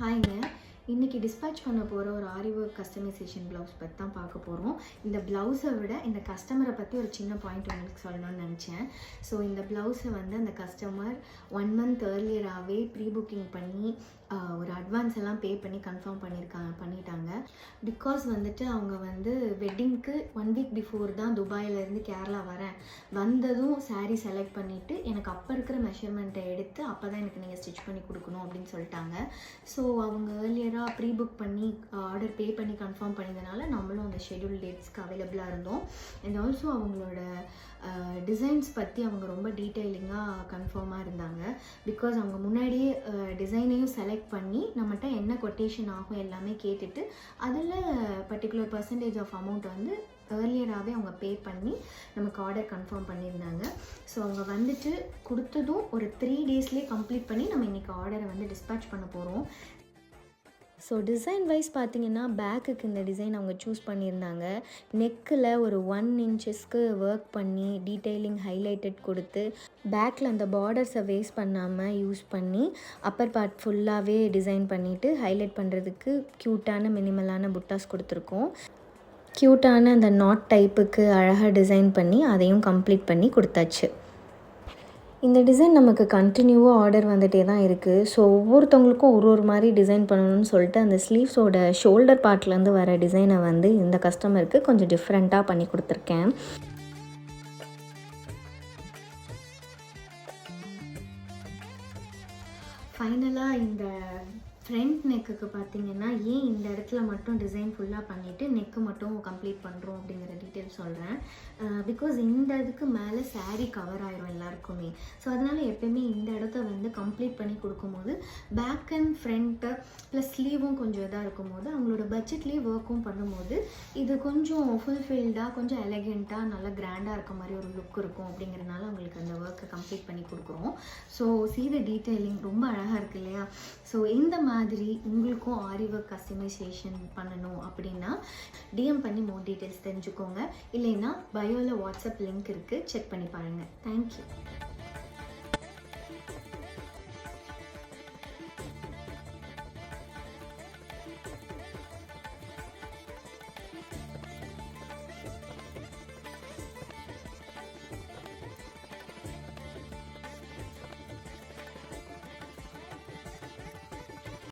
ஹாய்ங்க. இன்றைக்கி டிஸ்பேட்ச் பண்ண போகிற ஒரு ஆரி ஒர்க் கஸ்டமைசேஷன் ப்ளவுஸ் பற்றி தான் பார்க்க போகிறோம். இந்த ப்ளவுஸை விட இந்த கஸ்டமரை பற்றி ஒரு சின்ன பாயிண்ட் உங்களுக்கு சொல்லணும்னு நினச்சேன். ஸோ இந்த ப்ளவுஸை அந்த கஸ்டமர் 1 month ஏர்லியராகவே ப்ரீ புக்கிங் பண்ணி ஒரு அட்வான்ஸ் எல்லாம் பே பண்ணி கன்ஃபார்ம் பண்ணிட்டாங்க. பிகாஸ் அவங்க வெட்டிங்க்கு 1 week பிஃபோர் தான் துபாயிலேருந்து கேரளா வரேன். வந்ததும் சாரீ செலக்ட் பண்ணிவிட்டு எனக்கு அப்போ இருக்கிற மெஷர்மெண்ட்டை எடுத்து அப்போ தான் எனக்கு நீங்கள் ஸ்டிச் பண்ணி கொடுக்கணும் அப்படின்னு சொல்லிட்டாங்க. ஸோ அவங்க ஏர்லியராக ப்ரீ புக் பண்ணி ஆர்டர் பே பண்ணி கன்ஃபார்ம் பண்ணியதுனால நம்மளும் அந்த ஷெட்யூல் டேட்ஸ்க்கு அவைலபிளாக இருந்தோம். அண்ட் ஆல்சோ அவங்களோட டிசைன்ஸ் பற்றி அவங்க ரொம்ப டீட்டெயிலிங்காக கன்ஃபார்மாக இருந்தாங்க. பிகாஸ் அவங்க முன்னாடியே டிசைனையும் செலக்ட் பண்ணி நம்மகிட்ட என்ன கொட்டேஷன் ஆகும் எல்லாமே கேட்டுட்டு அதில் பர்டிகுலர் பர்சன்டேஜ் ஆஃப் அமௌண்ட் ஏர்லியராகவே அவங்க பே பண்ணி நமக்கு ஆர்டர் கன்ஃபார்ம் பண்ணியிருந்தாங்க. ஸோ அவங்க கொடுத்ததும் ஒரு 3 daysலேயே கம்ப்ளீட் பண்ணி நம்ம இன்றைக்கி ஆர்டரை டிஸ்பேட்ச் பண்ண போகிறோம். ஸோ டிசைன் வைஸ் பார்த்திங்கன்னா பேக்குக்கு இந்த டிசைன் அவங்க சூஸ் பண்ணியிருந்தாங்க. நெக்கில் ஒரு 1 inchக்கு ஒர்க் பண்ணி டீட்டெயிலிங் ஹைலைட்டட் கொடுத்து பேக்கில் அந்த பார்டர்ஸை வேஸ்ட் பண்ணாமல் யூஸ் பண்ணி அப்பர் பார்ட் ஃபுல்லாகவே டிசைன் பண்ணிவிட்டு ஹைலைட் பண்ணுறதுக்கு க்யூட்டான மினிமலான புட்டாஸ் கொடுத்துருக்கோம். க்யூட்டான அந்த நாட் டைப்புக்கு அழகாக டிசைன் பண்ணி அதையும் கம்ப்ளீட் பண்ணி கொடுத்தாச்சு. இந்த டிசைன் நமக்கு கண்டினியூவாக ஆர்டர் வந்துகிட்டே தான் இருக்குது. ஸோ ஒவ்வொருத்தவங்களுக்கும் ஒரு மாதிரி டிசைன் பண்ணணும்னு சொல்லிட்டு அந்த ஸ்லீவ்ஸோட ஷோல்டர் பார்ட்லேருந்து வர டிசைனை இந்த கஸ்டமருக்கு கொஞ்சம் டிஃப்ரெண்ட்டாக பண்ணி கொடுத்துருக்கேன். ஃபைனலாக இந்த ஃப்ரண்ட் நெக்குக்கு பார்த்திங்கன்னா ஏன் இந்த இடத்துல மட்டும் டிசைன் ஃபுல்லாக பண்ணிவிட்டு நெக்கு மட்டும் கம்ப்ளீட் பண்ணுறோம் அப்படிங்கிற டீட்டெயில் சொல்கிறேன். பிகாஸ் இந்த இதுக்கு மேலே சாரீ கவர் ஆயிரும் எல்லாருக்குமே. ஸோ அதனால் எப்போயுமே இந்த இடத்த கம்ப்ளீட் பண்ணி கொடுக்கும்போது பேக் அண்ட் ஃப்ரண்ட்டு ப்ளஸ் ஸ்லீவும் கொஞ்சம் இதாக இருக்கும்போது அவங்களோட பட்ஜெட்லேயே ஒர்க்கும் பண்ணும்போது இது கொஞ்சம் ஃபுல்ஃபில்டாக கொஞ்சம் எலகெண்ட்டாக நல்லா கிராண்டாக இருக்க மாதிரி ஒரு லுக் இருக்கும். அப்படிங்கிறனால அவங்களுக்கு அந்த ஒர்க்கை கம்ப்ளீட் பண்ணி கொடுக்குறோம். ஸோ சீத டீட்டெயிலிங் ரொம்ப அழகாக இருக்குது இல்லையா? ஸோ இந்த மாதிரி உங்களுக்கும் ஆரி ஒர்க் கஸ்டமைசேஷன் பண்ணணும் அப்படின்னா டிஎம் பண்ணி மோர் டீட்டெயில்ஸ் தெரிஞ்சுக்கோங்க. இல்லைன்னா பயோவில் வாட்ஸ்அப் லிங்க் இருக்குது, செக் பண்ணி பாருங்கள். தேங்க்யூ.